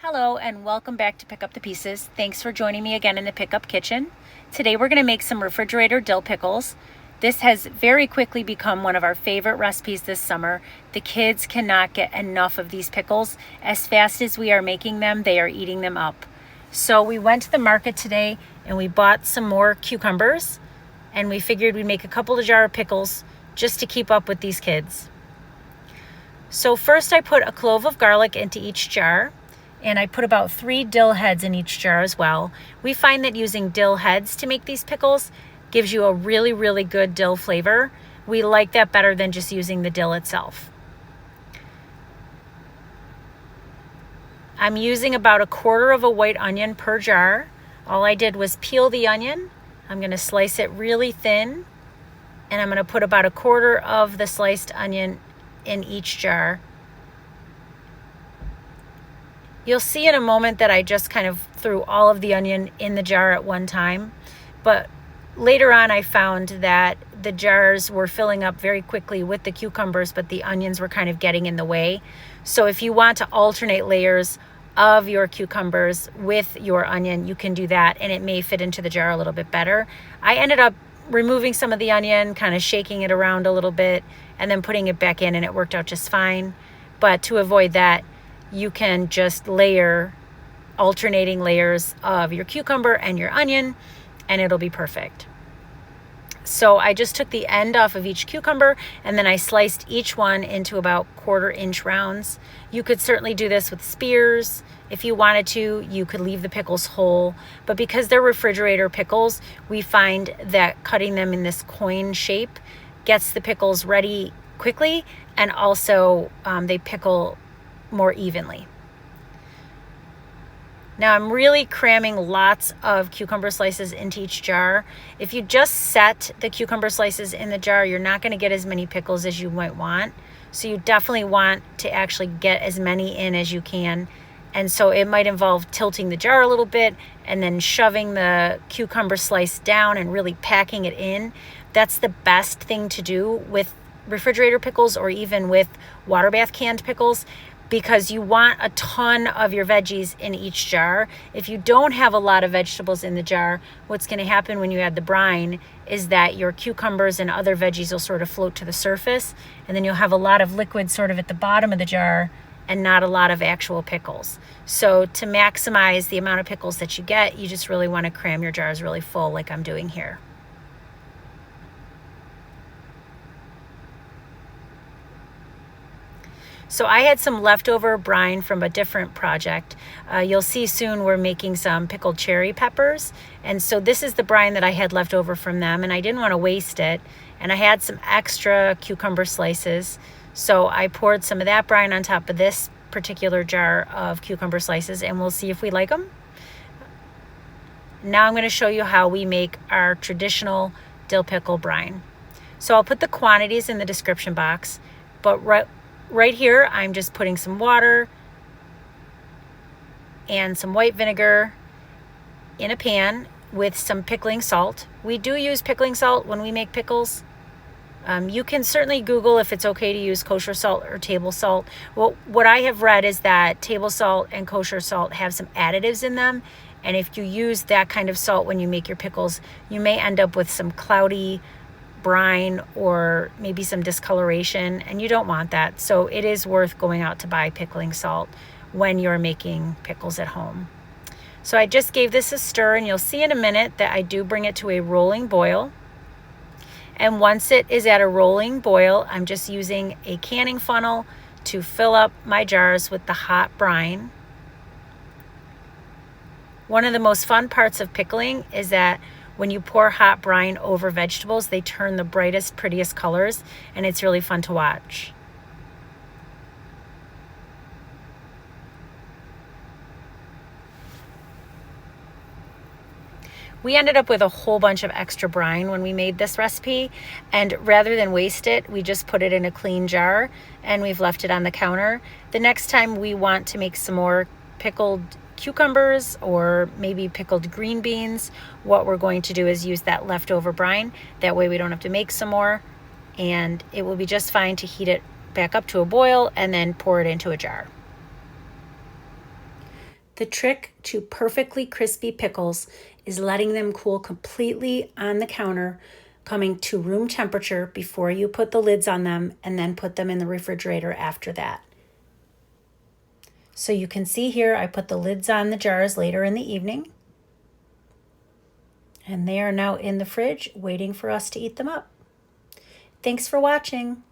Hello and welcome back to Pick Up the Pieces. Thanks for joining me again in the Pickup Kitchen. Today we're going to make some refrigerator dill pickles. This has very quickly become one of our favorite recipes this summer. The kids cannot get enough of these pickles. As fast as we are making them, they are eating them up. So we went to the market today and we bought some more cucumbers, and we figured we'd make a couple of jars of pickles just to keep up with these kids. So first I put a clove of garlic into each jar. And I put about 3 dill heads in each jar as well. We find that using dill heads to make these pickles gives you a really good dill flavor. We like that better than just using the dill itself. I'm using about 1/4 of a white onion per jar. All I did was peel the onion. I'm going to slice it really thin, and I'm going to put about 1/4 of the sliced onion in each jar. You'll see in a moment that I just kind of threw all of the onion in the jar at one time, but later on I found that the jars were filling up very quickly with the cucumbers, but the onions were kind of getting in the way. So if you want to alternate layers of your cucumbers with your onion, you can do that, and it may fit into the jar a little bit better. I ended up removing some of the onion, kind of shaking it around a little bit, and then putting it back in, and it worked out just fine. But to avoid that, you can just layer alternating layers of your cucumber and your onion, and it'll be perfect. So I just took the end off of each cucumber, and then I sliced each one into about 1/4 inch rounds. You could certainly do this with spears. If you wanted to, you could leave the pickles whole, but because they're refrigerator pickles, we find that cutting them in this coin shape gets the pickles ready quickly, and also they pickle more evenly. Now I'm really cramming lots of cucumber slices into each jar. If you just set the cucumber slices in the jar, you're not going to get as many pickles as you might want. So you definitely want to actually get as many in as you can. And so it might involve tilting the jar a little bit and then shoving the cucumber slice down and really packing it in. That's the best thing to do with refrigerator pickles, or even with water bath canned pickles, because you want a ton of your veggies in each jar. If you don't have a lot of vegetables in the jar, what's going to happen when you add the brine is that your cucumbers and other veggies will sort of float to the surface, and then you'll have a lot of liquid sort of at the bottom of the jar and not a lot of actual pickles. So to maximize the amount of pickles that you get, you just really want to cram your jars really full like I'm doing here. So I had some leftover brine from a different project. You'll see soon we're making some pickled cherry peppers. And so this is the brine that I had left over from them, and I didn't want to waste it. And I had some extra cucumber slices. So I poured some of that brine on top of this particular jar of cucumber slices, and we'll see if we like them. Now I'm going to show you how we make our traditional dill pickle brine. So I'll put the quantities in the description box, but right here, I'm just putting some water and some white vinegar in a pan with some pickling salt. We do use pickling salt when we make pickles. You can certainly Google if it's okay to use kosher salt or table salt. Well, what I have read is that table salt and kosher salt have some additives in them, and if you use that kind of salt when you make your pickles, you may end up with some cloudy brine or maybe some discoloration, and you don't want that. So it is worth going out to buy pickling salt when you're making pickles at home. So I just gave this a stir, and you'll see in a minute that I do bring it to a rolling boil. And once it is at a rolling boil, I'm just using a canning funnel to fill up my jars with the hot brine. One of the most fun parts of pickling is that when you pour hot brine over vegetables, they turn the brightest, prettiest colors, and it's really fun to watch. We ended up with a whole bunch of extra brine when we made this recipe, and rather than waste it, we just put it in a clean jar and we've left it on the counter. The next time we want to make some more pickled cucumbers or maybe pickled green beans, what we're going to do is use that leftover brine. That way we don't have to make some more, and it will be just fine to heat it back up to a boil and then pour it into a jar. The trick to perfectly crispy pickles is letting them cool completely on the counter, coming to room temperature before you put the lids on them, and then put them in the refrigerator after that. So you can see here I put the lids on the jars later in the evening, and they are now in the fridge waiting for us to eat them up. Thanks for watching.